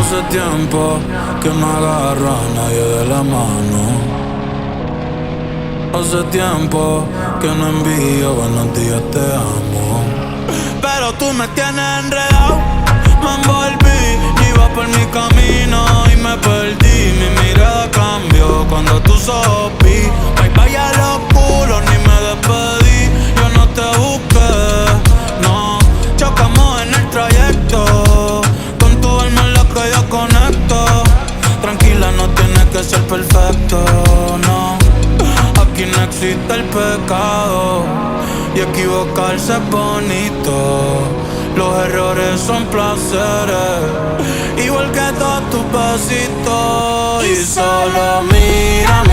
Hace tiempo que no agarro a nadie de la mano. Hace tiempo que no envío buenos días, te amo. Pero tú me tienes enredado. Me envolví, iba por mi camino y me perdí. Mi mirada cambió cuando tú sopí. Bye bye a los culos, ni me despedí. Yo no te busqué, no. Chocamos en el trayecto. Con tu alma es la que yo conecto. Tranquila, no tienes que ser perfecto, no. Aquí no existe el pecado y equivocarse es bonito. Los errores son placeres, igual que todos tus besitos. Y solo mírame